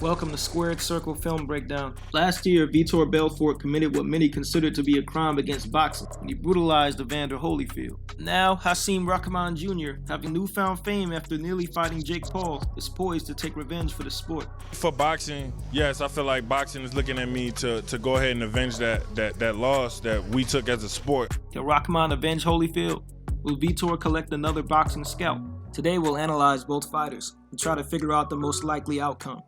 Welcome to Squared Circle Film Breakdown. Last year, Vitor Belfort committed what many considered to be a crime against boxing when he brutalized Evander Holyfield. Now, Hasim Rahman Jr., having newfound fame after nearly fighting Jake Paul, is poised to take revenge for the sport. For boxing, yes, I feel like boxing is looking at me to go ahead and avenge that loss that we took as a sport. Can Rahman avenge Holyfield? Will Vitor collect another boxing scalp? Today we'll analyze both fighters and try to figure out the most likely outcome.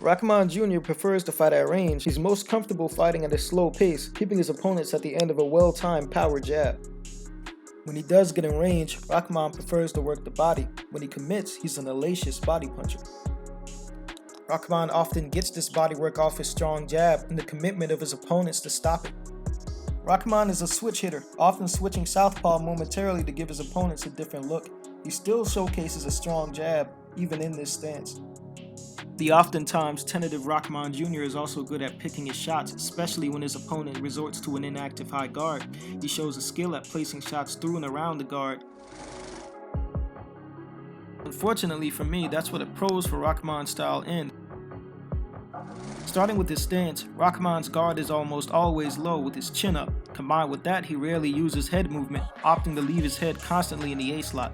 Rahman Jr. prefers to fight at range. He's most comfortable fighting at a slow pace, keeping his opponents at the end of a well-timed power jab. When he does get in range, Rahman prefers to work the body. When he commits, he's an hellacious body puncher. Rahman often gets this body work off his strong jab and the commitment of his opponents to stop it. Rahman is a switch hitter, often switching southpaw momentarily to give his opponents a different look. He still showcases a strong jab, even in this stance. The oftentimes tentative Rahman Jr. is also good at picking his shots, especially when his opponent resorts to an inactive high guard. He shows a skill at placing shots through and around the guard. Unfortunately for me, that's where the pros for Rahman's style end. Starting with his stance, Rahman's guard is almost always low with his chin up. Combined with that, he rarely uses head movement, opting to leave his head constantly in the A slot.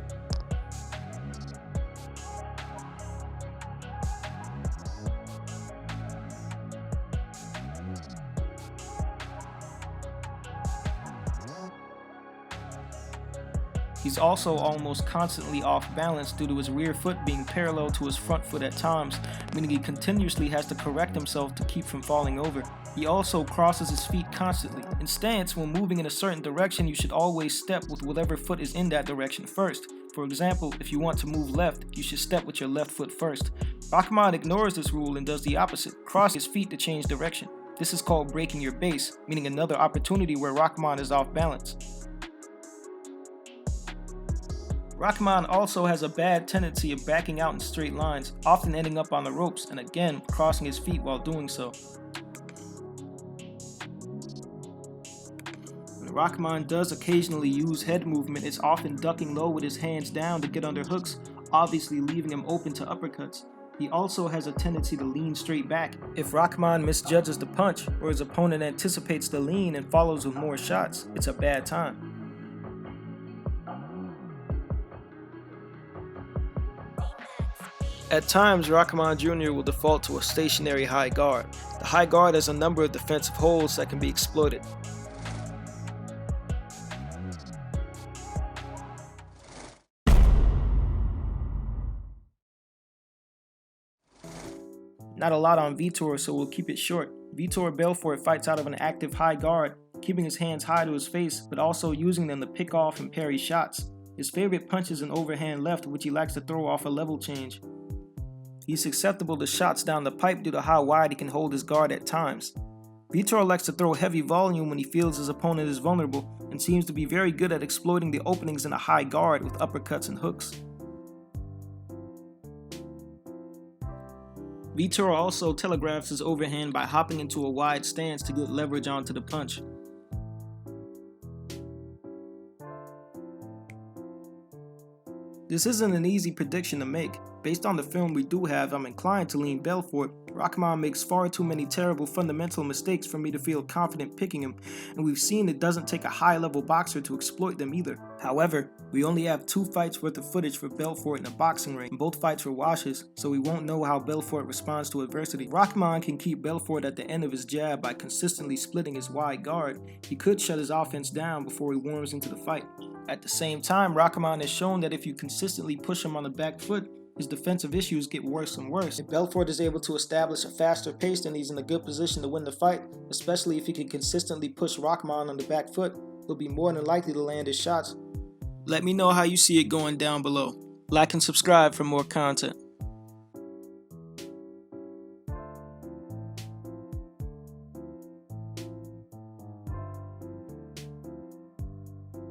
He's also almost constantly off balance due to his rear foot being parallel to his front foot at times, meaning he continuously has to correct himself to keep from falling over. He also crosses his feet constantly. In stance, when moving in a certain direction, you should always step with whatever foot is in that direction first. For example, if you want to move left, you should step with your left foot first. Rahman ignores this rule and does the opposite, crossing his feet to change direction. This is called breaking your base, meaning another opportunity where Rahman is off balance. Rahman also has a bad tendency of backing out in straight lines, often ending up on the ropes and again crossing his feet while doing so. When Rahman does occasionally use head movement, it's often ducking low with his hands down to get under hooks, obviously leaving him open to uppercuts. He also has a tendency to lean straight back. If Rahman misjudges the punch, or his opponent anticipates the lean and follows with more shots, it's a bad time. At times, Rahman Jr. will default to a stationary high guard. The high guard has a number of defensive holes that can be exploited. Not a lot on Vitor, so we'll keep it short. Vitor Belfort fights out of an active high guard, keeping his hands high to his face, but also using them to pick off and parry shots. His favorite punch is an overhand left, which he likes to throw off a level change. He's susceptible to shots down the pipe due to how wide he can hold his guard at times. Vitor likes to throw heavy volume when he feels his opponent is vulnerable, and seems to be very good at exploiting the openings in a high guard with uppercuts and hooks. Vitor also telegraphs his overhand by hopping into a wide stance to get leverage onto the punch. This isn't an easy prediction to make. Based on the film we do have, I'm inclined to lean Belfort. Rahman makes far too many terrible fundamental mistakes for me to feel confident picking him, and we've seen it doesn't take a high-level boxer to exploit them either. However, we only have 2 fights worth of footage for Belfort in a boxing ring, and both fights were washes, so we won't know how Belfort responds to adversity. Rahman can keep Belfort at the end of his jab by consistently splitting his wide guard. He could shut his offense down before he warms into the fight. At the same time, Rahman has shown that if you consistently push him on the back foot, his defensive issues get worse and worse. If Belfort is able to establish a faster pace, then he's in a good position to win the fight, especially if he can consistently push Rahman on the back foot. He'll be more than likely to land his shots. Let me know how you see it going down below. Like and subscribe for more content.